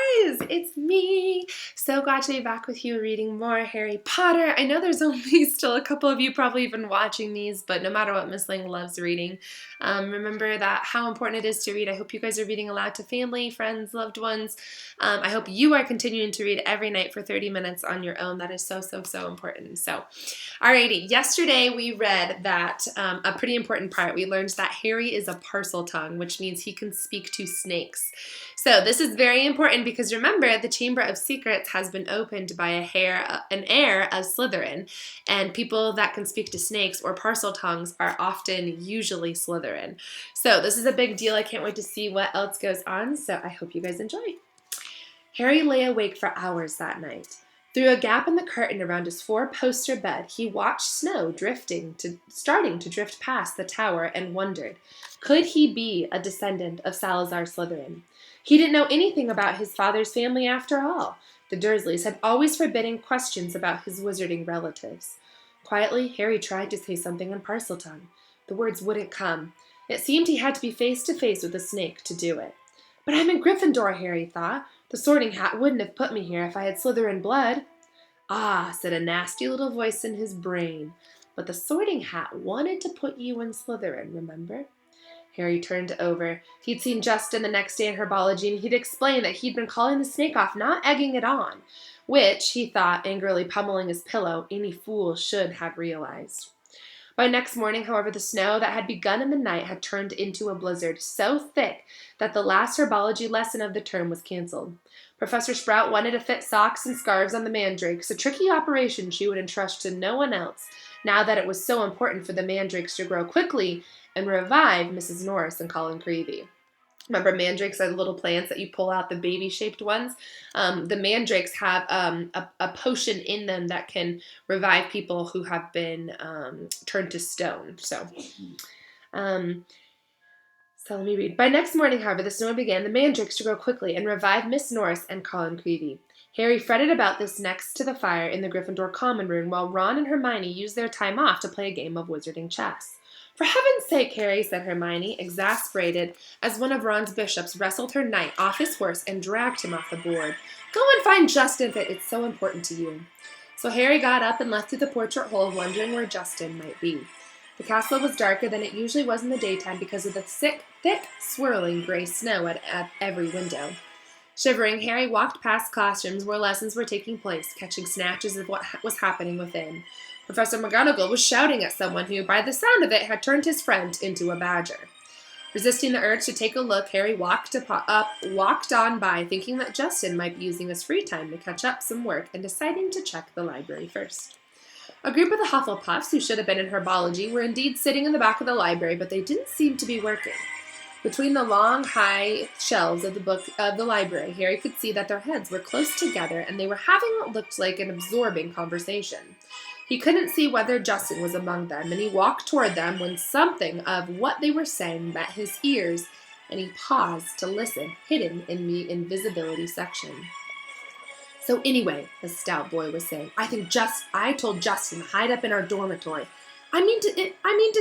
guys, it's me. So glad to be back with you reading more Harry Potter. I know there's only still a couple of you probably even watching these, but no matter what, Miss Ling loves reading. Remember that how important it is to read. I hope you guys are reading aloud to family, friends, loved ones. I hope you are continuing to read every night for 30 minutes on your own. That is so important. So, alrighty, yesterday we read that a pretty important part. We learned that Harry is a parcel tongue, which means he can speak to snakes. So this is very important because remember, the Chamber of Secrets has been opened by an heir of Slytherin, and people that can speak to snakes or parcel tongues are often usually Slytherin. So this is a big deal. I can't wait to see what else goes on, so I hope you guys enjoy. Harry lay awake for hours that night. Through a gap in the curtain around his four-poster bed, he watched snow starting to drift past the tower and wondered, could he be a descendant of Salazar Slytherin? He didn't know anything about his father's family after all. The Dursleys had always forbidden questions about his wizarding relatives. Quietly, Harry tried to say something in Parseltongue. The words wouldn't come. It seemed he had to be face to face with a snake to do it. But I'm in Gryffindor, Harry thought. The Sorting Hat wouldn't have put me here if I had Slytherin blood. Ah, said a nasty little voice in his brain. But the Sorting Hat wanted to put you in Slytherin, remember? Harry turned over. He'd seen Justin the next day in herbology, and he'd explained that he'd been calling the snake off, not egging it on, which, he thought, angrily pummeling his pillow, any fool should have realized. By next morning, however, the snow that had begun in the night had turned into a blizzard so thick that the last herbology lesson of the term was canceled. Professor Sprout wanted to fit socks and scarves on the mandrakes, a tricky operation she would entrust to no one else, now that it was so important for the mandrakes to grow quickly and revive Mrs. Norris and Colin Creevey. Remember, mandrakes are the little plants that you pull out, the baby-shaped ones. The mandrakes have a potion in them that can revive people who have been turned to stone. So let me read. By next morning, however, the snow began the mandrakes to grow quickly and revive Miss Norris and Colin Creevey. Harry fretted about this next to the fire in the Gryffindor common room while Ron and Hermione used their time off to play a game of wizarding chess. For heaven's sake, Harry, said Hermione, exasperated, as one of Ron's bishops wrestled her knight off his horse and dragged him off the board. Go and find Justin if it's so important to you. So Harry got up and left through the portrait hole, wondering where Justin might be. The castle was darker than it usually was in the daytime because of the thick, swirling gray snow at every window. Shivering, Harry walked past classrooms where lessons were taking place, catching snatches of what was happening within. Professor McGonagall was shouting at someone who, by the sound of it, had turned his friend into a badger. Resisting the urge to take a look, Harry walked on by, thinking that Justin might be using his free time to catch up some work and deciding to check the library first. A group of the Hufflepuffs, who should have been in herbology, were indeed sitting in the back of the library, but they didn't seem to be working. Between the long, high shelves of the library, Harry could see that their heads were close together and they were having what looked like an absorbing conversation. He couldn't see whether Justin was among them, and he walked toward them when something of what they were saying met his ears, and he paused to listen, hidden in the invisibility section. So anyway, the stout boy was saying, I told Justin to hide up in our dormitory. I mean to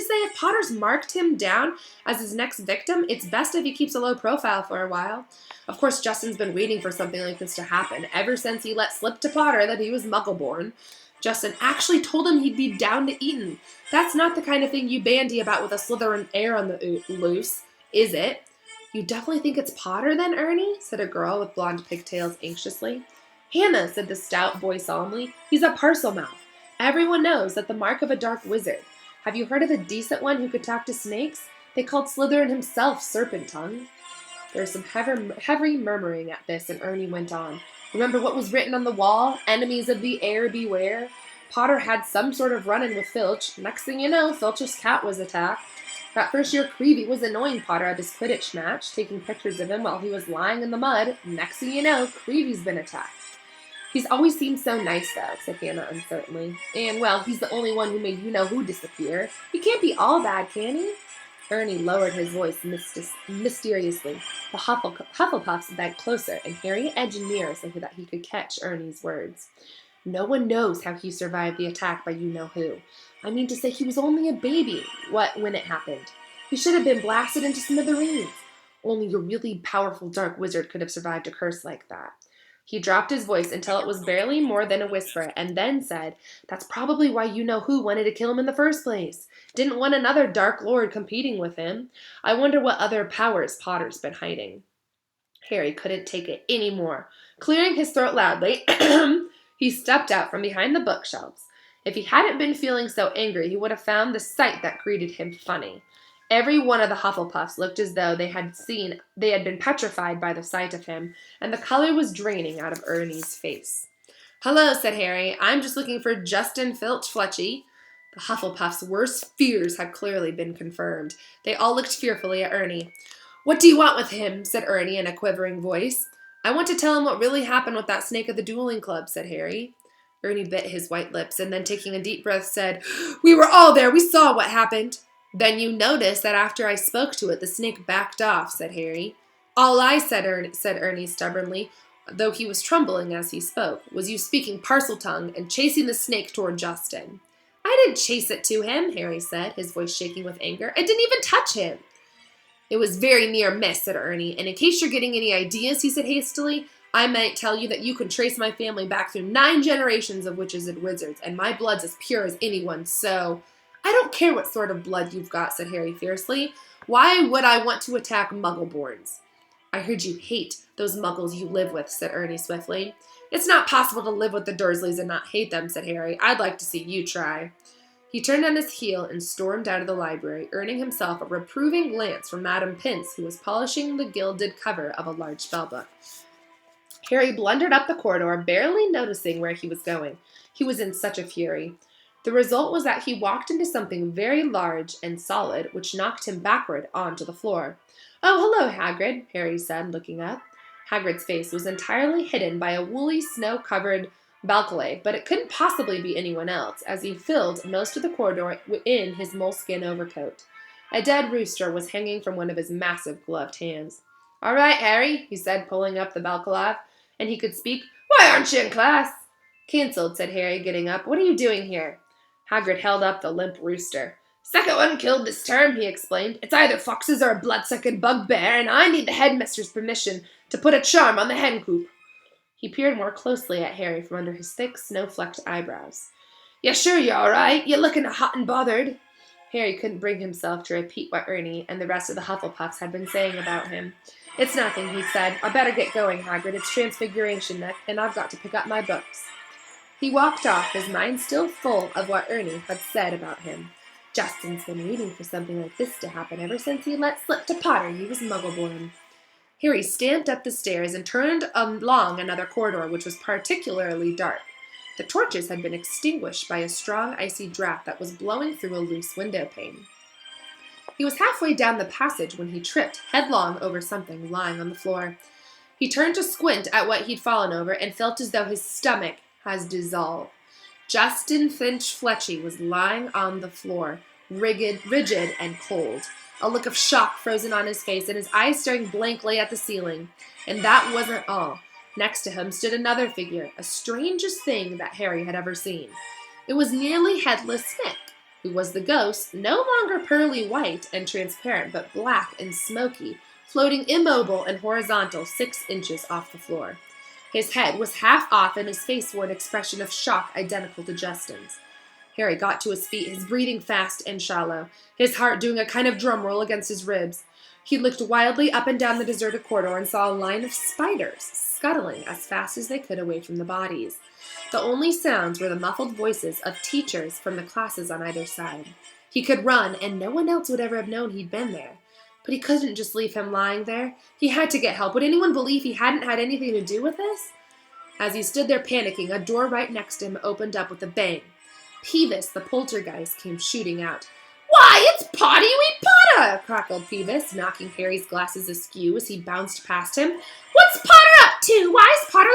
say, if Potter's marked him down as his next victim, it's best if he keeps a low profile for a while. Of course, Justin's been waiting for something like this to happen, ever since he let slip to Potter that he was Muggle-born. Justin actually told him he'd be down to Eton. That's not the kind of thing you bandy about with a Slytherin heir on the loose, is it? You definitely think it's Potter then, Ernie? Said a girl with blonde pigtails anxiously. Hannah, said the stout boy solemnly, he's a Parselmouth. Everyone knows that the mark of a dark wizard. Have you heard of a decent one who could talk to snakes? They called Slytherin himself Serpent Tongue. There was some heavy murmuring at this, and Ernie went on. Remember what was written on the wall? Enemies of the air beware. Potter had some sort of run-in with Filch. Next thing you know, Filch's cat was attacked. That first year, Creevey was annoying Potter at his Quidditch match, taking pictures of him while he was lying in the mud. Next thing you know, Creevey's been attacked. He's always seemed so nice, though, said Hannah uncertainly. And, well, he's the only one who made you-know-who disappear. He can't be all bad, can he? Ernie lowered his voice mysteriously. The Hufflepuffs bent closer, and Harry edged nearer so that he could catch Ernie's words. No one knows how he survived the attack by you-know-who. I mean to say he was only a baby when it happened. He should have been blasted into smithereens. Only a really powerful dark wizard could have survived a curse like that. He dropped his voice until it was barely more than a whisper, and then said, "That's probably why you-know-who wanted to kill him in the first place. Didn't want another Dark Lord competing with him. I wonder what other powers Potter's been hiding." Harry couldn't take it any more. Clearing his throat loudly, he stepped out from behind the bookshelves. If he hadn't been feeling so angry, he would have found the sight that greeted him funny. Every one of the Hufflepuffs looked as though they had been petrified by the sight of him, and the color was draining out of Ernie's face. "Hello," said Harry. "I'm just looking for Justin Filch Fletchy." The Hufflepuffs' worst fears had clearly been confirmed. They all looked fearfully at Ernie. "What do you want with him?" said Ernie in a quivering voice. "I want to tell him what really happened with that snake at the dueling club," said Harry. Ernie bit his white lips and then, taking a deep breath, said, "We were all there. We saw what happened." "Then you noticed that after I spoke to it, the snake backed off," said Harry. "All I said," said Ernie stubbornly, though he was trembling as he spoke, "was you speaking Parseltongue and chasing the snake toward Justin." "I didn't chase it to him," Harry said, his voice shaking with anger. "I didn't even touch him." "It was very near miss," said Ernie, "and in case you're getting any ideas," he said hastily, "I might tell you that you can trace my family back through 9 generations of witches and wizards, and my blood's as pure as anyone's, so—" "I don't care what sort of blood you've got," said Harry fiercely. "Why would I want to attack Muggleborns?" "I heard you hate those Muggles you live with," said Ernie swiftly. "It's not possible to live with the Dursleys and not hate them," said Harry. "I'd like to see you try." He turned on his heel and stormed out of the library, earning himself a reproving glance from Madame Pince, who was polishing the gilded cover of a large spellbook. Harry blundered up the corridor, barely noticing where he was going. He was in such a fury. The result was that he walked into something very large and solid, which knocked him backward onto the floor. "Oh, hello, Hagrid," Harry said, looking up. Hagrid's face was entirely hidden by a woolly, snow-covered balcony, but it couldn't possibly be anyone else, as he filled most of the corridor in his moleskin overcoat. A dead rooster was hanging from one of his massive gloved hands. "All right, Harry," he said, pulling up the balcony, and he could speak. "Why aren't you in class?" "Cancelled," said Harry, getting up. "What are you doing here?" Hagrid held up the limp rooster. "Second one killed this term," he explained. "It's either foxes or a bloodsucking bugbear, and I need the headmistress' permission to put a charm on the hen coop." He peered more closely at Harry from under his thick, snow-flecked eyebrows. "You sure you're all right? You're looking hot and bothered." Harry couldn't bring himself to repeat what Ernie and the rest of the Hufflepuffs had been saying about him. "It's nothing," he said. "I better get going, Hagrid. It's Transfiguration night, and I've got to pick up my books." He walked off, his mind still full of what Ernie had said about him. Justin's been waiting for something like this to happen ever since he let slip to Potter he was Muggleborn. Harry stamped up the stairs and turned along another corridor, which was particularly dark. The torches had been extinguished by a strong icy draft that was blowing through a loose window pane. He was halfway down the passage when he tripped headlong over something lying on the floor. He turned to squint at what he'd fallen over and felt as though his stomach has dissolved. Justin Finch Fletchy was lying on the floor, rigid and cold, a look of shock frozen on his face and his eyes staring blankly at the ceiling. And that wasn't all. Next to him stood another figure, a strangest thing that Harry had ever seen. It was nearly headless Nick, who was the ghost, no longer pearly white and transparent, but black and smoky, floating immobile and horizontal 6 inches off the floor. His head was half off and his face wore an expression of shock identical to Justin's. Harry got to his feet, his breathing fast and shallow, his heart doing a kind of drum roll against his ribs. He looked wildly up and down the deserted corridor and saw a line of spiders scuttling as fast as they could away from the bodies. The only sounds were the muffled voices of teachers from the classes on either side. He could run, and no one else would ever have known he'd been there. But he couldn't just leave him lying there. He had to get help. Would anyone believe he hadn't had anything to do with this? As he stood there panicking, a door right next to him opened up with a bang. Peeves, the poltergeist, came shooting out. "Why, it's Potty-wee Potter!" crackled Peeves, knocking Harry's glasses askew as he bounced past him. "What's Potter up to? Why's Potter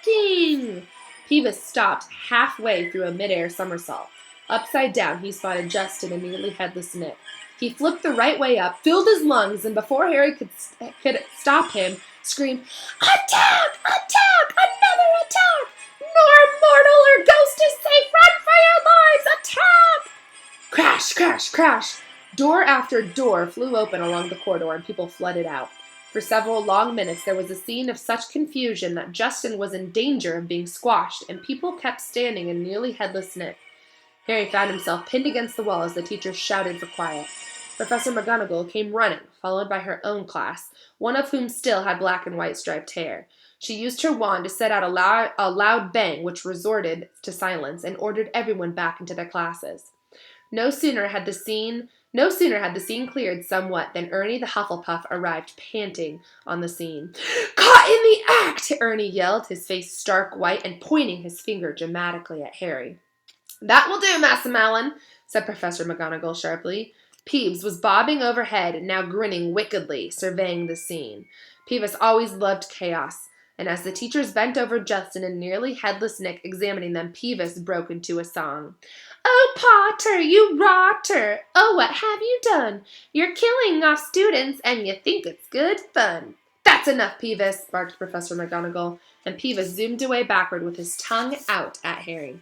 lurking?" Peeves stopped halfway through a midair somersault. Upside down, he spotted Justin and nearly headless Nick. He flipped the right way up, filled his lungs, and before Harry could stop him, screamed, "Attack! Attack! Another attack! Nor mortal or ghost is safe! Run for your lives! Attack!" Crash, crash, crash! Door after door flew open along the corridor, and people flooded out. For several long minutes there was a scene of such confusion that Justin was in danger of being squashed, and people kept standing in nearly headless Nick. Harry found himself pinned against the wall as the teachers shouted for quiet. Professor McGonagall came running, followed by her own class, one of whom still had black and white striped hair. She used her wand to set out a loud bang which resorted to silence and ordered everyone back into their classes. No sooner had the scene cleared somewhat than Ernie the Hufflepuff arrived panting on the scene. "Caught in the act!" Ernie yelled, his face stark white and pointing his finger dramatically at Harry. "That will do, Massa Malin," said Professor McGonagall sharply. Peeves was bobbing overhead and now grinning wickedly, surveying the scene. Peeves always loved chaos, and as the teachers bent over Justin and nearly headless Nick examining them, Peeves broke into a song. "Oh, Potter, you rotter! Oh, what have you done? You're killing off students, and you think it's good fun." "That's enough, Peeves," barked Professor McGonagall, and Peeves zoomed away backward with his tongue out at Harry.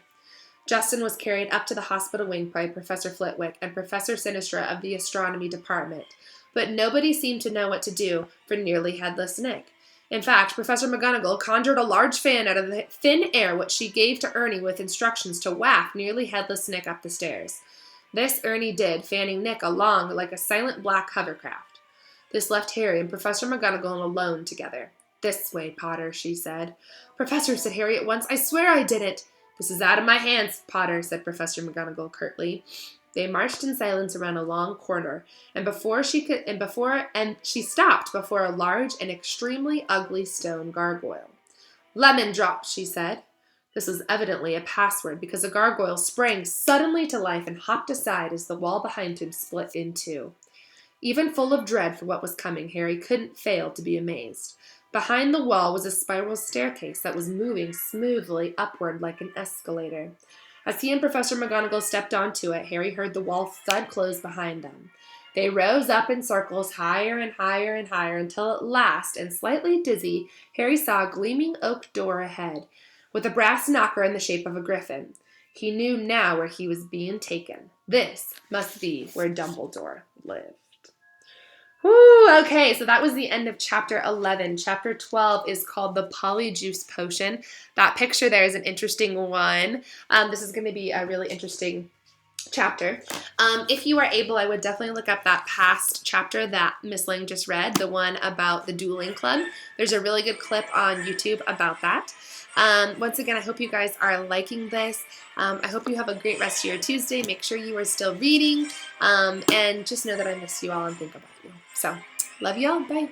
Justin was carried up to the hospital wing by Professor Flitwick and Professor Sinistra of the astronomy department, but nobody seemed to know what to do for nearly headless Nick. In fact, Professor McGonagall conjured a large fan out of the thin air, which she gave to Ernie with instructions to waft nearly headless Nick up the stairs. This Ernie did, fanning Nick along like a silent black hovercraft. This left Harry and Professor McGonagall alone together. "This way, Potter," she said. "Professor," said Harry at once, "I swear I didn't." "This is out of my hands, Potter," said Professor McGonagall curtly. They marched in silence around a long corridor, and she stopped before a large and extremely ugly stone gargoyle. "Lemon drop," she said. This was evidently a password, because the gargoyle sprang suddenly to life and hopped aside as the wall behind him split in two. Even full of dread for what was coming, Harry couldn't fail to be amazed. Behind the wall was a spiral staircase that was moving smoothly upward like an escalator. As he and Professor McGonagall stepped onto it, Harry heard the wall thud close behind them. They rose up in circles higher and higher and higher until at last, and slightly dizzy, Harry saw a gleaming oak door ahead, with a brass knocker in the shape of a griffin. He knew now where he was being taken. This must be where Dumbledore lived. Whew, okay, so that was the end of Chapter 11. Chapter 12 is called the Polyjuice Potion. That picture there is an interesting one. This is going to be a really interesting chapter. If you are able, I would definitely look up that past chapter that Miss Lang just read, the one about the dueling club. There's a really good clip on YouTube about that. Once again, I hope you guys are liking this. I hope you have a great rest of your Tuesday. Make sure you are still reading, and just know that I miss you all and think about you. So, love you all. Bye.